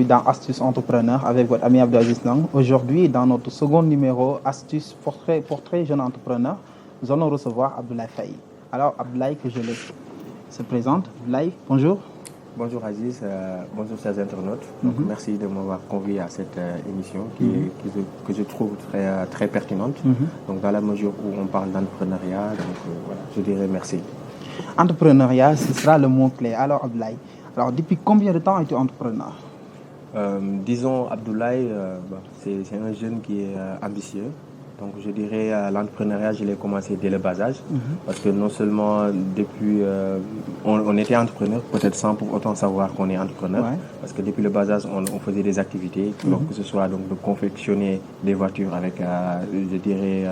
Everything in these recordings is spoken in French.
dans Astuces Entrepreneur avec votre ami Abdou Aziz Ndong. Aujourd'hui, dans notre second numéro, Astuces Portrait Jeune Entrepreneur, nous allons recevoir Abdoulaye Faye. Alors, Abdoulaye, que je laisse se présente. Abdoulaye, bonjour. Bonjour Aziz, bonjour chers internautes. Donc, merci de m'avoir convié à cette émission que je trouve très pertinente. Donc, dans la mesure où on parle d'entrepreneuriat, voilà, je dirais merci. Entrepreneuriat, ce sera le mot-clé. Alors, Abdoulaye, depuis combien de temps es-tu entrepreneur? Disons, Abdoulaye, c'est un jeune qui est ambitieux. Donc, je dirais l'entrepreneuriat, je l'ai commencé dès le bas âge. Parce que non seulement depuis, on était entrepreneur, peut-être sans pour autant savoir qu'on est entrepreneur. Ouais. Parce que depuis le bas âge, on faisait des activités, donc, que ce soit donc, de confectionner des voitures avec, je dirais,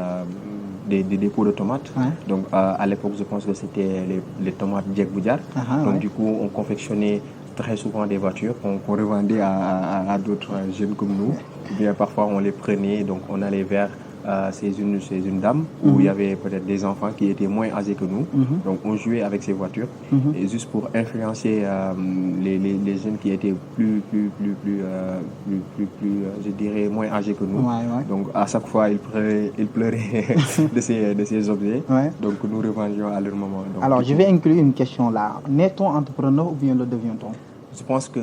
des dépôts de tomates. Ouais. Donc, à l'époque, je pense que c'était les tomates Djek Boudjar. Donc, ouais. Du coup, on confectionnait très souvent des voitures qu'on revendait à d'autres jeunes comme nous. Ou bien parfois, on les prenait, donc on allait vers chez une dame où il y avait peut-être des enfants qui étaient moins âgés que nous. Donc on jouait avec ces voitures et juste pour influencer les jeunes qui étaient plus je dirais moins âgés que nous. Donc à chaque fois ils pleuraient de ces objets. Donc nous revendions à leur moment. Donc, alors je vais inclure une question là. Naît-on entrepreneur ou bien le devient-on? Je pense que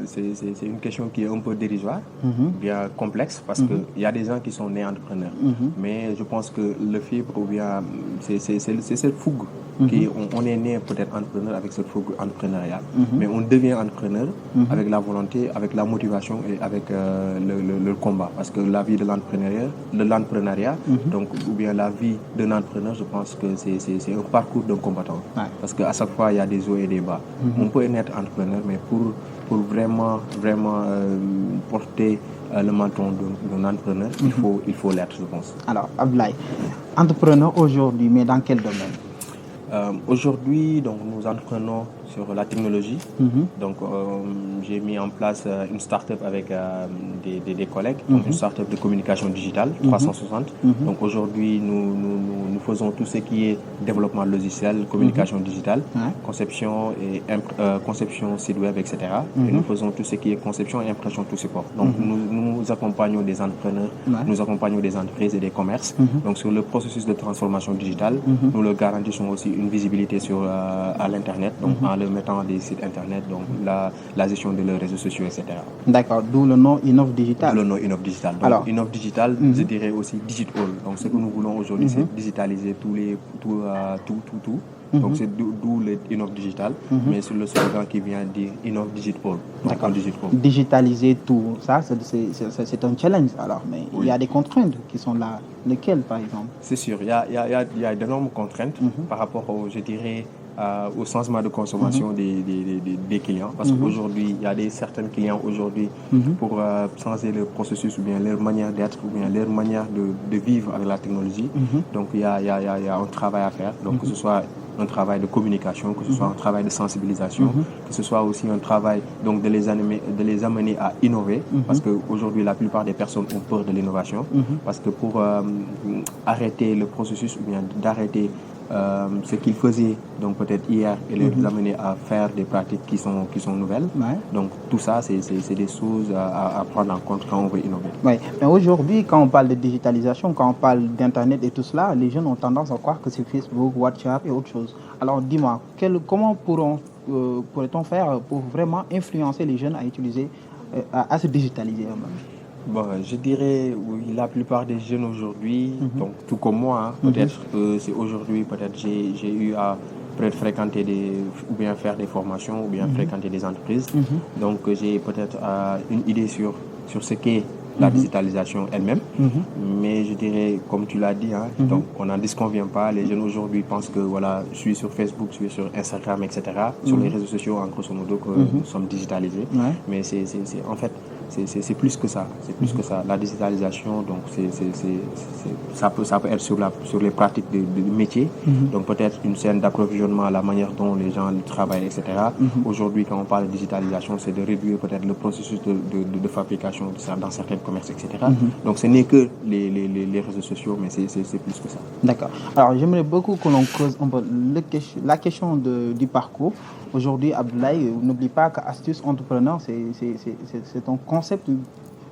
c'est une question qui est un peu dérisoire, bien complexe, parce qu'il y a des gens qui sont nés entrepreneurs. Mais je pense que le fibre, ou bien, c'est cette fougue. On est né peut-être entrepreneur avec cette fougue entrepreneuriale. Mais on devient entrepreneur avec la volonté, avec la motivation et avec le combat. Parce que la vie de l'entrepreneuriat, donc, ou bien la vie d'un entrepreneur, je pense que c'est un parcours d'un combattant. Parce qu'à chaque fois, il y a des hauts et des bas. On peut naître entrepreneur, mais pour vraiment porter le menton d'un entrepreneur, il faut l'être, je pense. Alors, Abdoulaye, entrepreneur aujourd'hui, mais dans quel domaine? Aujourd'hui, donc, nous entreprenons sur la technologie. Donc, j'ai mis en place une start-up avec des collègues, donc une start-up de communication digitale, 360. Donc, aujourd'hui, nous faisons tout ce qui est développement logiciel, communication digitale, conception site web, etc. Et nous faisons tout ce qui est conception et impression tout support. Donc, nous accompagnons des entrepreneurs, nous accompagnons des entreprises et des commerces. Donc, sur le processus de transformation digitale, nous leur garantissons aussi une visibilité à l'Internet, donc en leur mettant des sites Internet, donc la gestion de leurs réseaux sociaux, etc. D'accord, d'où le nom Innov Digital. Le nom Innov Digital. Donc, alors, Innov Digital, je dirais aussi Digital. Donc, ce que nous voulons aujourd'hui, c'est digitaliser tout. Donc, c'est d'où le Innov Digital, mais sur le slogan qui vient dire Innov Digital. D'accord. Digitaliser tout, ça, c'est un challenge, alors, mais il y a des contraintes qui sont là. Lesquelles, par exemple? C'est sûr, il y a d'énormes contraintes par rapport, je dirais, au changement de consommation des clients. Parce qu'aujourd'hui, il y a certains clients aujourd'hui pour changer le processus ou bien leur manière d'être ou bien leur manière de vivre avec la technologie. Donc, il y a un travail à faire. Donc, que ce soit un travail de communication, que ce soit un travail de sensibilisation, que ce soit aussi un travail donc, de les amener à innover. Parce qu'aujourd'hui, la plupart des personnes ont peur de l'innovation. Parce que pour arrêter le processus ou bien d'arrêter ce qu'ils faisaient donc peut-être hier et les amener à faire des pratiques qui sont nouvelles. Donc tout ça, c'est des choses à prendre en compte quand on veut innover. Oui, mais aujourd'hui, quand on parle de digitalisation, quand on parle d'Internet et tout cela, les jeunes ont tendance à croire que c'est Facebook, WhatsApp et autre chose. Alors dis-moi, comment pourrait-on faire pour vraiment influencer les jeunes à utiliser, à se digitaliser eux-mêmes? Bon, je dirais, oui, la plupart des jeunes aujourd'hui, donc tout comme moi, peut-être que c'est aujourd'hui, peut-être j'ai eu à peut-être fréquenter ou bien faire des formations, ou bien fréquenter des entreprises. Donc j'ai peut-être une idée sur ce qu'est la digitalisation elle-même. Mais je dirais, comme tu l'as dit, donc on n'en disconvient pas. Les jeunes aujourd'hui pensent que voilà, je suis sur Facebook, je suis sur Instagram, etc. Sur les réseaux sociaux, en grosso modo, que nous sommes digitalisés. Mais c'est en fait, c'est plus que ça. C'est plus que ça. La digitalisation, donc ça peut être sur les pratiques de métier. Donc peut-être une chaîne d'approvisionnement, la manière dont les gens travaillent, etc. Aujourd'hui, quand on parle de digitalisation, c'est de réduire peut-être le processus de fabrication dans certains commerces, etc. Donc ce n'est que les réseaux sociaux, mais c'est plus que ça. D'accord. Alors j'aimerais beaucoup que l'on creuse un peu la question du parcours. Aujourd'hui, Abdoulaye, n'oublie pas qu'Astuce Entrepreneur, c'est un concept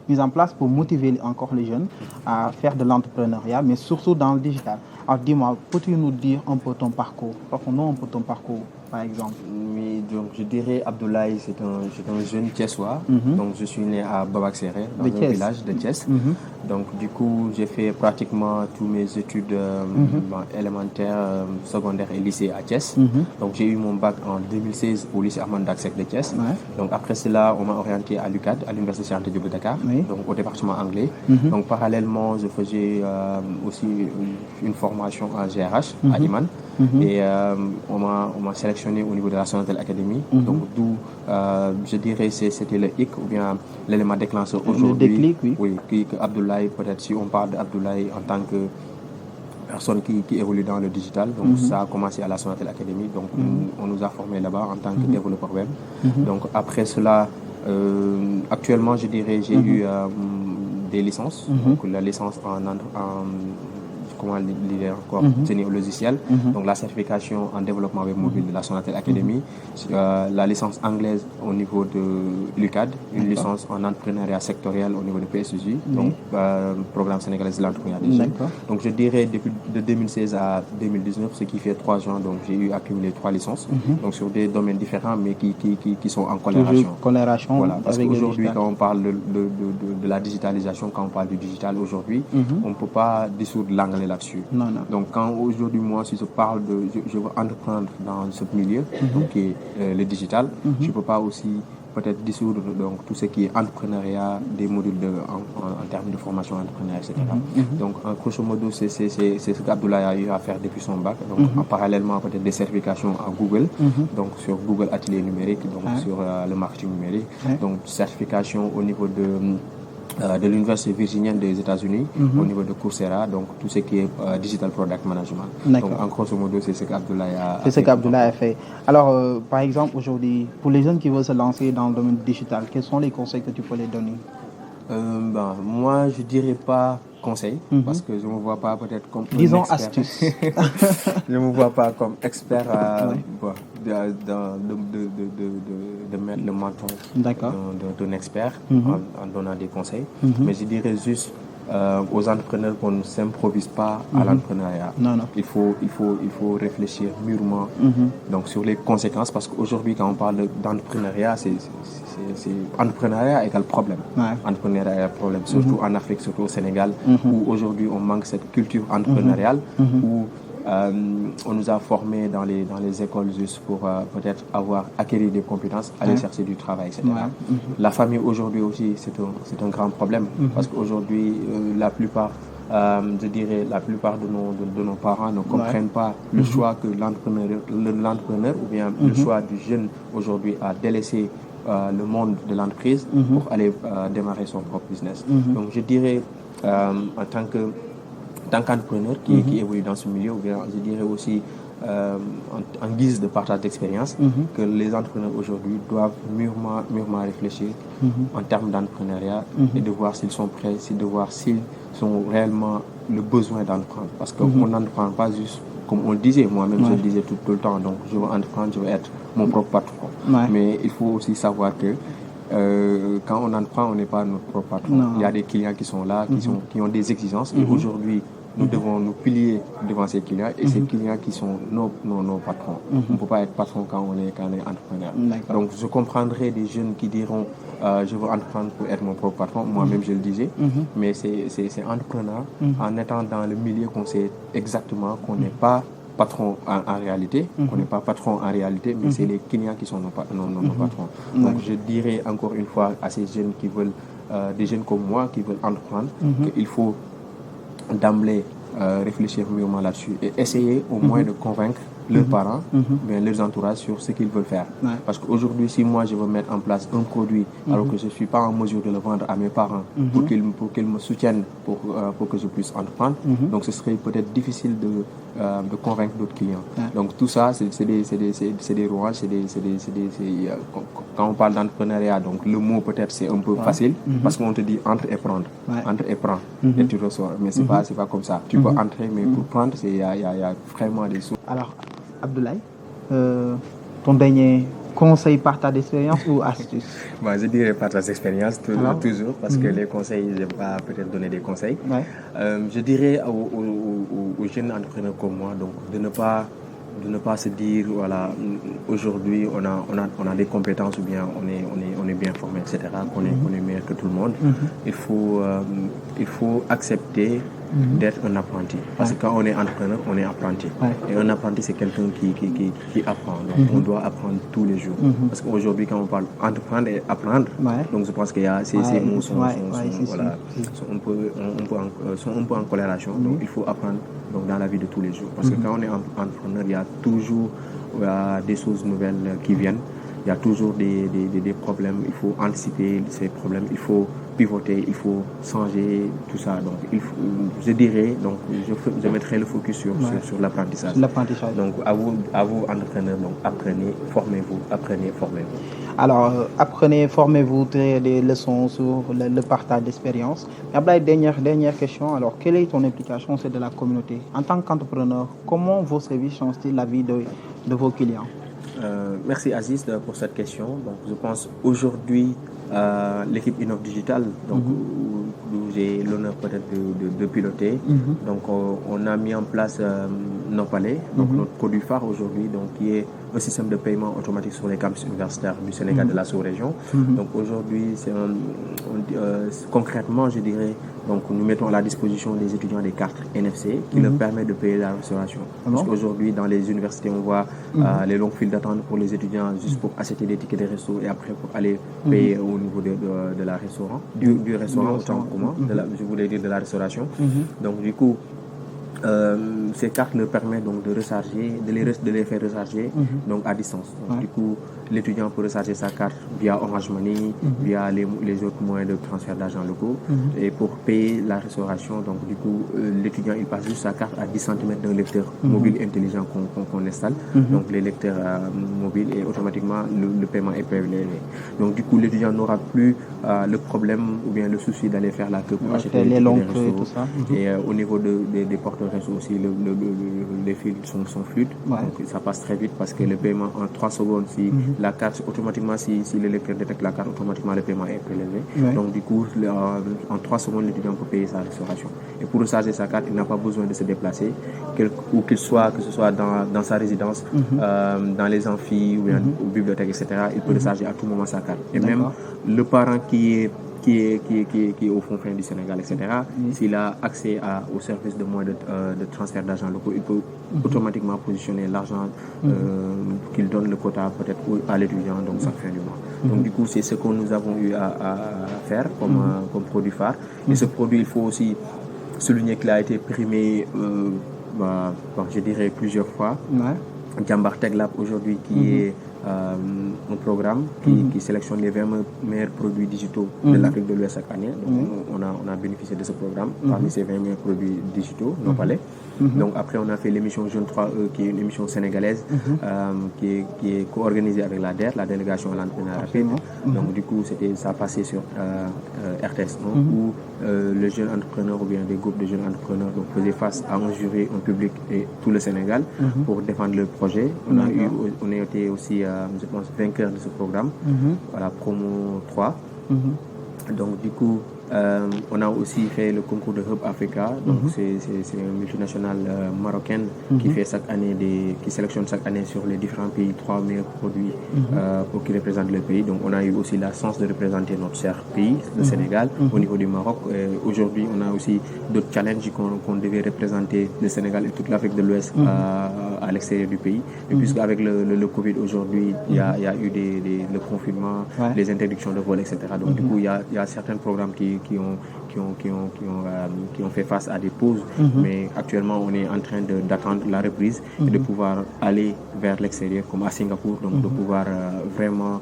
mis en place pour motiver encore les jeunes à faire de l'entrepreneuriat, mais surtout dans le digital. Alors dis-moi, peux-tu nous dire un peu ton parcours? Raconte-nous un peu ton parcours, par exemple. Oui, donc je dirais Abdoulaye, c'est un jeune Thiessois. Donc je suis né à Babak-Séré, dans un village de Thiès. Donc du coup, j'ai fait pratiquement toutes mes études élémentaires, secondaires et lycée à Thiès. Donc j'ai eu mon bac en 2016 au lycée Ahmad Daksek de Thiès. Donc après cela, on m'a orienté à l'UCAD, à l'Université Cheikh Anta Diop de Dakar, donc au département anglais. Donc parallèlement, je faisais aussi une formation en GRH à Iman. Et on m'a sélectionné au niveau de la Sonatel Academy. Donc d'où, je dirais, c'était le hic ou bien l'élément déclencheur aujourd'hui. Le déclic, oui. Que Abdoulaye, peut-être si on parle d'Abdoulaye en tant que personne qui évolue dans le digital. Donc ça a commencé à la Sonatel Academy. Donc on nous a formés là-bas en tant que développeur web. Donc après cela, actuellement, je dirais, j'ai eu des licences. Donc la licence comment l'idée encore, génie au logiciel. Donc la certification en développement web mobile de la Sonatel Academy, la licence anglaise au niveau de l'UCAD, une licence en entrepreneuriat sectoriel au niveau de PSJ, donc programme sénégalais de l'entrepreneuriat des jeunes. Donc je dirais depuis de 2016 à 2019, ce qui fait 3 ans, donc j'ai eu accumulé 3 licences, donc sur des domaines différents, mais qui sont en coloration. Voilà, parce qu'aujourd'hui, quand on parle de la digitalisation, quand on parle du digital aujourd'hui, on ne peut pas dissoudre l'anglais là-dessus. Non. Donc quand aujourd'hui, moi, si je parle je veux entreprendre dans ce milieu, donc qui est le digital, je ne peux pas aussi peut-être dissoudre donc, tout ce qui est entrepreneuriat, des modules en termes de formation entrepreneuriale, etc. Donc en grosso modo, c'est ce qu'Abdoulaye a eu à faire depuis son bac. Donc en parallèlement peut-être des certifications à Google, donc sur Google Atelier numérique, donc sur le marketing numérique, donc certification au niveau de l'université virginienne des États-Unis, au niveau de Coursera, donc tout ce qui est digital product management. Donc en grosso modo, c'est ce qu'Abdoulaye a fait. C'est ce qu'Abdoulaye a fait. Alors, par exemple, aujourd'hui, pour les jeunes qui veulent se lancer dans le domaine digital, quels sont les conseils que tu peux les donner? Moi, je dirais pas conseil, parce que je ne me vois pas peut-être comme disons astuce. Je ne me vois pas comme expert de mettre le menton d'un expert en donnant des conseils. Mais je dirais juste aux entrepreneurs qu'on ne s'improvise pas à l'entrepreneuriat. Non. Il faut réfléchir mûrement donc, sur les conséquences, parce qu'aujourd'hui, quand on parle d'entrepreneuriat, c'est entrepreneuriat égale problème. Entrepreneuriat égale problème, surtout en Afrique, surtout au Sénégal, où aujourd'hui on manque cette culture entrepreneuriale, où on nous a formés dans les écoles juste pour peut-être avoir acquis des compétences, aller chercher du travail, etc. La famille aujourd'hui aussi, c'est un grand problème, parce qu'aujourd'hui, la plupart de nos parents ne comprennent pas le choix que l'entrepreneur ou bien le choix du jeune aujourd'hui a délaissé le monde de l'entreprise pour aller démarrer son propre business. Donc je dirais en tant qu'entrepreneur qui évolue dans ce milieu, je dirais aussi en guise de partage d'expérience, que les entrepreneurs aujourd'hui doivent mûrement réfléchir en termes d'entrepreneuriat et de voir s'ils sont prêts, de voir s'ils ont réellement le besoin d'entreprendre. Parce qu'on n'entreprend pas juste, comme on le disait, moi-même je le disais tout le temps, donc je veux entreprendre, je veux être mon propre patron. Mais il faut aussi savoir que quand on entreprend, on n'est pas notre propre patron. Il y a des clients qui sont là, qui ont des exigences, et aujourd'hui, nous devons nous plier devant ces clients, et ces clients qui sont nos patrons. On ne peut pas être patron quand on est entrepreneur. Donc je comprendrai des jeunes qui diront je veux entreprendre pour être mon propre patron. Moi-même je le disais, mais c'est entrepreneur en étant dans le milieu qu'on sait exactement qu'on n'est pas patron en réalité, qu'on n'est pas patron en réalité, mais c'est les clients qui sont nos patrons. Donc je dirais encore une fois à ces jeunes qui veulent, des jeunes comme moi qui veulent entreprendre, qu'il faut d'emblée réfléchir mûrement là-dessus et essayer au moins de convaincre leurs parents, bien leurs entourages sur ce qu'ils veulent faire. Parce qu'aujourd'hui, si moi je veux mettre en place un produit alors que je ne suis pas en mesure de le vendre à mes parents pour qu'ils me soutiennent pour que je puisse entreprendre, donc ce serait peut-être difficile de convaincre d'autres clients. Donc tout ça, c'est des rouages, quand on parle d'entrepreneuriat, donc le mot peut-être c'est un peu facile parce qu'on te dit entre et prendre, entre et prends et tu ressors. Mais c'est pas comme ça. Tu peux entrer, mais pour prendre, il y a vraiment des choses. Alors, Abdoulaye, ton dernier conseil partage d'expérience ou astuce? Je dirais partage d'expérience toujours parce que les conseils, je ne vais pas peut-être donner des conseils. Je dirais aux jeunes entrepreneurs comme moi donc, de ne pas se dire voilà aujourd'hui on a des compétences ou bien on est bien formé, etc., qu'on est meilleur que tout le monde. Il faut accepter d'être un apprenti, parce que quand on est entrepreneur on est apprenti, et un apprenti c'est quelqu'un qui apprend, donc on doit apprendre tous les jours, parce qu'aujourd'hui quand on parle entreprendre et apprendre, donc je pense qu'il y a ces mots sont un peu en corrélation, donc il faut apprendre donc dans la vie de tous les jours, parce que quand on est entrepreneur il y a toujours des choses nouvelles qui viennent, il y a toujours des problèmes, il faut anticiper ces problèmes, il faut pivoter, il faut changer tout ça. Donc, je dirais, donc, je mettrai le focus sur l'apprentissage. Donc, à vous entrepreneurs, donc, apprenez, formez-vous. Alors, apprenez, formez-vous, tirez des leçons sur le partage d'expérience. Abdoulaye, dernière question. Alors, quelle est ton implication c'est de la communauté? En tant qu'entrepreneur, comment vos services changent-ils la vie de vos clients? Merci Aziz pour cette question. Donc, je pense aujourd'hui l'équipe Innov Digital, donc où j'ai l'honneur peut-être de piloter. Donc on a mis en place Nopalais, donc notre produit phare aujourd'hui, donc qui est un système de paiement automatique sur les campus universitaires du Sénégal de la sous-région. Donc aujourd'hui, concrètement, je dirais, donc nous mettons à la disposition des étudiants des cartes NFC qui leur permettent de payer la restauration. Parce qu'aujourd'hui, dans les universités, on voit les longues files d'attente pour les étudiants juste pour acheter des tickets de resto et après pour aller payer au niveau de la restaurant, du restaurant, autant pour moi, je voulais dire de la restauration. Donc du coup, ces cartes leur permettent donc de recharger, de les faire recharger donc à distance. Donc, du coup, l'étudiant peut recharger sa carte via Orange Money, via les autres moyens de transfert d'argent locaux. Et pour payer la restauration, donc du coup, l'étudiant il passe juste sa carte à 10 cm d'un lecteur mobile intelligent qu'on installe. Donc les lecteurs mobiles, et automatiquement le paiement est prélevé. Donc du coup, l'étudiant n'aura plus le problème ou bien le souci d'aller faire la queue pour acheter les longues restos. et tout ça. Et au niveau des porteurs aussi, les fils sont fluides, donc ça passe très vite parce que le paiement en 3 secondes, si la carte automatiquement, si le lecteur détecte la carte, automatiquement le paiement est prélevé. Donc du coup, en 3 secondes, l'étudiant peut payer sa restauration. Et pour recharger sa carte, il n'a pas besoin de se déplacer, que ce soit dans sa résidence, dans les amphis ou bien aux bibliothèques, etc. Il peut recharger à tout moment sa carte. Et même le parent qui est au fond du Sénégal, etc. S'il a accès au service de moyens de transfert d'argent locaux, il peut automatiquement positionner l'argent qu'il donne le quota peut-être à l'étudiant, donc ça fait du mois. Donc du coup, c'est ce que nous avons eu à faire comme produit phare. Et ce produit, il faut aussi souligner qu'il a été primé, je dirais plusieurs fois. Jambar Tech Lab aujourd'hui qui est un programme qui sélectionne les 20 meilleurs produits digitaux de l'Afrique de l'Ouest chaque année. Donc, on a bénéficié de ce programme parmi ces 20 meilleurs produits digitaux, Nopalais. Donc après, on a fait l'émission Jeune 3E, qui est une émission sénégalaise qui est co-organisée avec la DER, la délégation à l'entrepreneuriat rapide. Donc du coup, ça passait sur RTS1 où les jeunes entrepreneurs ou bien des groupes de jeunes entrepreneurs donc, faisaient face à un jury, un public et tout le Sénégal pour défendre le projet. On a été aussi, je pense, vainqueur de ce programme, voilà, promo 3. Donc du coup, on a aussi fait le concours de Hub Africa. Donc c'est une multinationale marocaine qui fait qui sélectionne chaque année sur les différents pays 3 meilleurs produits pour qu'ils représentent le pays. Donc on a eu aussi la chance de représenter notre cher pays, le Sénégal, au niveau du Maroc. Aujourd'hui, on a aussi d'autres challenges qu'on devait représenter le Sénégal et toute l'Afrique de l'Ouest à l'extérieur du pays. Et puisqu'avec le Covid aujourd'hui, il y a eu le confinement, les interdictions de vol, etc. Donc du coup, il y a certains programmes qui qui ont fait face à des pauses. Mais actuellement, on est en train d'attendre la reprise et de pouvoir aller vers l'extérieur, comme à Singapour, donc de pouvoir vraiment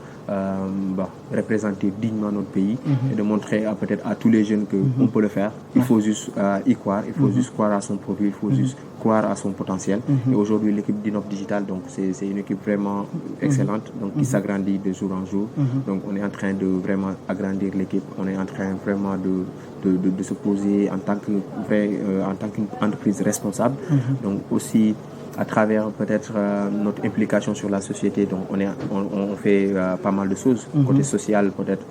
représenter dignement notre pays et de montrer peut-être à tous les jeunes qu'on peut le faire. Il faut juste y croire, il faut juste croire à son profil, il faut juste croire à son potentiel. Et aujourd'hui, l'équipe d'Innov Digital, donc c'est une équipe vraiment excellente, donc qui s'agrandit de jour en jour. Donc on est en train de vraiment agrandir l'équipe, on est en train vraiment de se poser en tant qu'une entreprise responsable. Donc aussi à travers peut-être notre implication sur la société, donc on fait pas mal de choses. Côté social, peut-être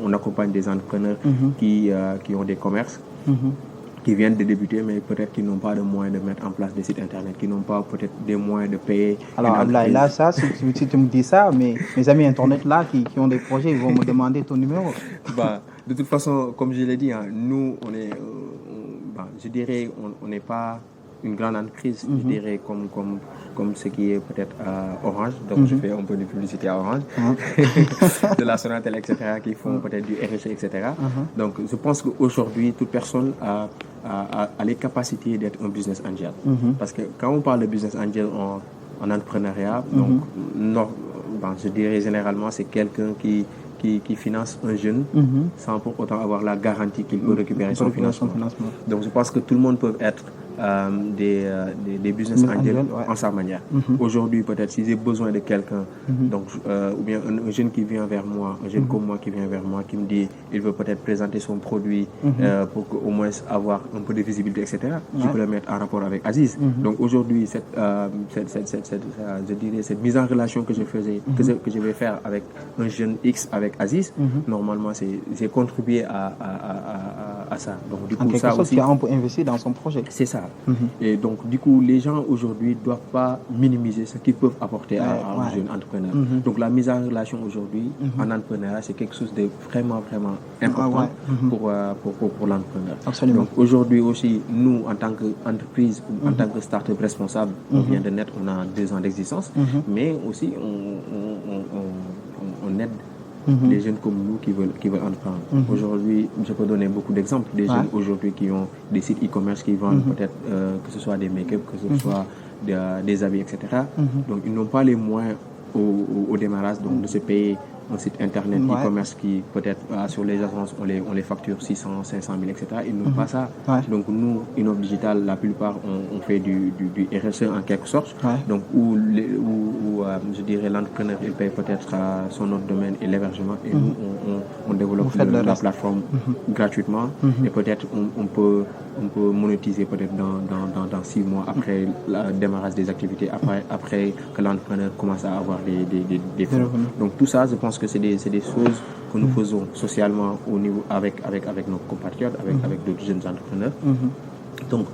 on accompagne des entrepreneurs qui ont des commerces, qui viennent de débuter, mais peut-être qui n'ont pas de moyens de mettre en place des sites internet, qui n'ont pas peut-être des moyens de payer. Alors là, ça, si tu me dis ça, mes amis internet là qui ont des projets, ils vont me demander ton numéro. De toute façon, comme je l'ai dit, nous, on est, je dirais, on n'est pas une grande entreprise, je dirais, comme ce qui est peut-être Orange. Donc, je fais un peu de publicité à Orange, de la Sonatel, etc., qui font peut-être du RSE, etc. Donc, je pense qu'aujourd'hui, toute personne a les capacités d'être un business angel. Parce que quand on parle de business angel en entrepreneuriat, donc, je dirais généralement, c'est quelqu'un qui finance un jeune sans pour autant avoir la garantie qu'il peut récupérer son financement. Donc, je pense que tout le monde peut être des business angels en sa manière. Aujourd'hui, peut-être, si j'ai besoin de quelqu'un, donc, ou bien un jeune qui vient vers moi, un jeune comme moi qui vient vers moi, qui me dit il veut peut-être présenter son produit pour au moins avoir un peu de visibilité, etc., je peux le mettre en rapport avec Aziz. Donc, aujourd'hui, je dirais, cette mise en relation que je faisais, que je vais faire avec un jeune X, avec Aziz, normalement, j'ai contribué à ça. Donc, du coup, en quelque ça sorte, aussi, on peut investir dans son projet. c'est ça. Et donc, du coup, les gens aujourd'hui ne doivent pas minimiser ce qu'ils peuvent apporter à un jeune entrepreneur. Donc, la mise en relation aujourd'hui en entrepreneuriat, c'est quelque chose de vraiment, vraiment important pour l'entrepreneur. Absolument. Donc, aujourd'hui aussi, nous, en tant qu'entreprise, en tant que start-up responsable, on vient de naître, on a 2 ans d'existence, mais aussi, on aide des jeunes comme nous qui veulent entreprendre. Aujourd'hui, je peux donner beaucoup d'exemples. Des jeunes aujourd'hui qui ont des sites e-commerce qui vendent peut-être que ce soit des make-up, que ce soit des habits, etc. Donc, ils n'ont pas les moyens au démarrage donc, de se payer un site internet e-commerce qui peut-être sur les agences on les facture 600, 500 000, etc. Ils n'ont pas ça. Donc nous, Innov Digital, la plupart on fait du RSE en quelque sorte. Donc où je dirais l'entrepreneur il paye peut-être son autre domaine et l'hébergement et nous on développe la plateforme gratuitement et peut-être on peut monétiser peut-être dans 6 mois après le démarrage des activités, après que l'entrepreneur commence à avoir des fonds. Donc tout ça, je pense que c'est des choses que nous faisons socialement au niveau avec nos compatriotes, avec d'autres jeunes entrepreneurs. Donc,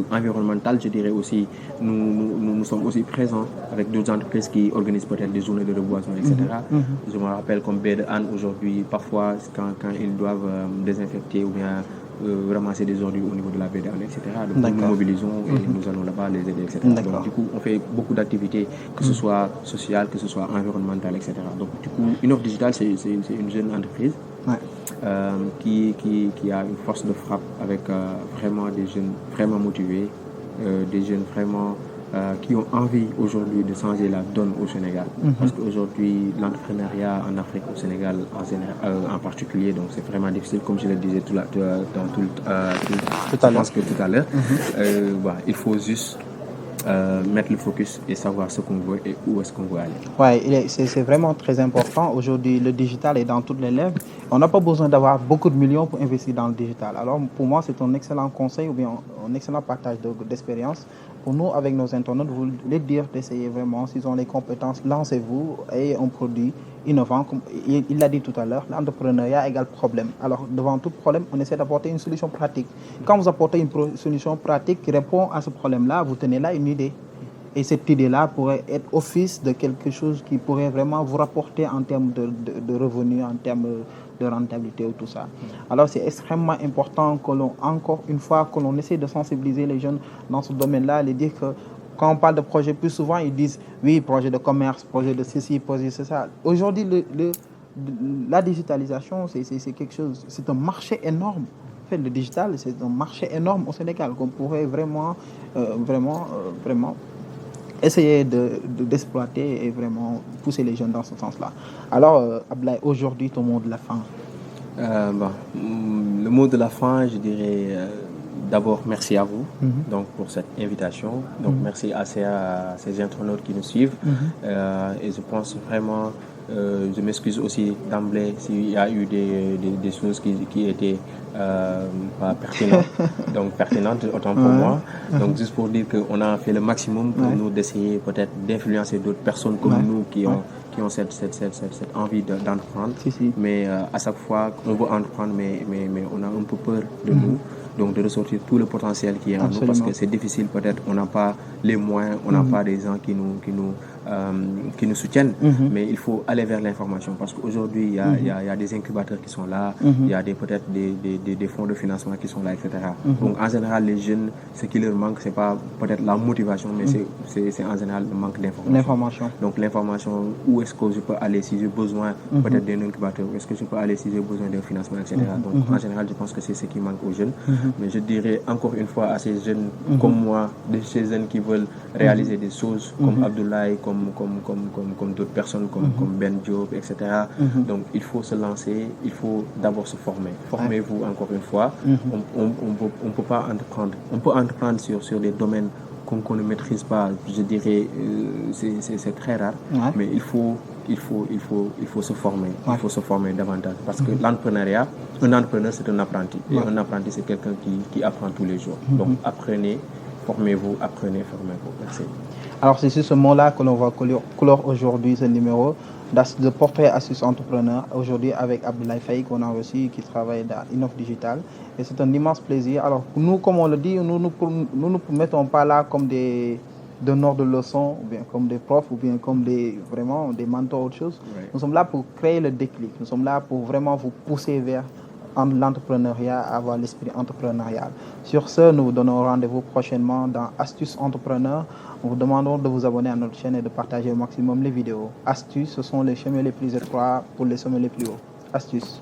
environnemental, je dirais aussi, nous sommes aussi présents avec d'autres entreprises qui organisent peut-être des journées de reboisement, etc. Je me rappelle comme Baie de Hann aujourd'hui, parfois quand ils doivent désinfecter ou bien ramasser des ordures au niveau de la baie de Hann, etc. Donc nous mobilisons et nous allons là-bas les aider, etc. Donc du coup, on fait beaucoup d'activités, que ce soit sociales, que ce soit environnementales, etc. Donc du coup, Innov Digital, c'est une jeune entreprise qui a une force de frappe avec vraiment des jeunes vraiment motivés, des jeunes vraiment qui ont envie aujourd'hui de changer la donne au Sénégal. Parce qu'aujourd'hui, l'entrepreneuriat en Afrique, au Sénégal en particulier, donc c'est vraiment difficile, comme je le disais tout à l'heure. Il faut juste mettre le focus et savoir ce qu'on veut et où est-ce qu'on veut aller. Ouais, c'est vraiment très important. Aujourd'hui, le digital est dans toutes les lèvres. On n'a pas besoin d'avoir beaucoup de millions pour investir dans le digital. Alors, pour moi, c'est un excellent conseil ou bien un excellent partage d'expérience. Pour nous, avec nos internautes, vous voulez dire d'essayer vraiment, s'ils ont les compétences, lancez-vous et un produit innovant. Comme il l'a dit tout à l'heure, l'entrepreneuriat égale problème. Alors, devant tout problème, on essaie d'apporter une solution pratique. Quand vous apportez une solution pratique qui répond à ce problème-là, vous tenez là une idée. Et cette idée-là pourrait être office de quelque chose qui pourrait vraiment vous rapporter en termes de revenus, en termes de rentabilité ou tout ça. Alors c'est extrêmement important que encore une fois, que l'on essaie de sensibiliser les jeunes dans ce domaine-là, les dire que quand on parle de projet, plus souvent ils disent oui, projet de commerce, projet de ceci, projet de ça. Aujourd'hui, la digitalisation, c'est quelque chose, c'est un marché énorme. fait, le digital, c'est un marché énorme au Sénégal qu'on pourrait vraiment essayer d'exploiter et vraiment pousser les jeunes dans ce sens-là. Alors, Abdoulaye, aujourd'hui, ton mot de la fin. Le mot de la fin, je dirais d'abord merci à vous donc, pour cette invitation. Donc, merci à ces internautes qui nous suivent. Et je pense vraiment, je m'excuse aussi d'emblée s'il y a eu des choses qui étaient pas pertinentes autant pour moi. Donc, juste pour dire qu'on a fait le maximum pour nous d'essayer peut-être d'influencer d'autres personnes comme nous qui ont cette envie d'entreprendre. Mais à chaque fois, on veut entreprendre, mais on a un peu peur de nous. Donc de ressortir tout le potentiel qui est en nous, parce que c'est difficile, peut-être on n'a pas les moyens, on n'a pas des gens qui nous soutiennent, mais il faut aller vers l'information, parce qu'aujourd'hui il y a des incubateurs qui sont là, il y a peut-être des fonds de financement qui sont là, etc. Donc en général les jeunes, ce qui leur manque, c'est pas peut-être la motivation, mais c'est en général le manque d'information. Donc l'information, où est-ce que je peux aller si j'ai besoin peut-être d'un incubateur, où est-ce que je peux aller si j'ai besoin d'un financement, etc. Donc en général je pense que c'est ce qui manque aux jeunes. Mais je dirais encore une fois à ces jeunes comme moi, ces jeunes qui veulent réaliser des choses comme Abdoulaye, comme d'autres personnes, comme Ben Diop, etc. Donc il faut se lancer, il faut d'abord se former. Formez-vous encore une fois. On peut pas entreprendre. On peut entreprendre sur des domaines qu'on ne maîtrise pas. Je dirais c'est très rare. Mais il faut se former. Il faut se former davantage. Parce que l'entrepreneuriat, un entrepreneur, c'est un apprenti. Et un apprenti, c'est quelqu'un qui apprend tous les jours. Donc, apprenez, formez-vous. Merci. Alors, c'est sur ce mot-là que l'on va clore aujourd'hui ce numéro de Portrait Astuce Entrepreneur. Aujourd'hui, avec Abdoulaye Faye, qu'on a reçu, qui travaille dans Innov Digital. Et c'est un immense plaisir. Alors, nous, comme on le dit, nous ne mettons pas là comme des donneurs de leçons, ou bien comme des profs, ou bien comme des mentors, autre chose. Nous sommes là pour créer le déclic. Nous sommes là pour vraiment vous pousser vers l'entrepreneuriat, avoir l'esprit entrepreneurial. Sur ce, nous vous donnons rendez-vous prochainement dans Astuces Entrepreneur. Nous vous demandons de vous abonner à notre chaîne et de partager au maximum les vidéos. Astuces, ce sont les chemins les plus étroits pour les sommets les plus hauts. Astuces.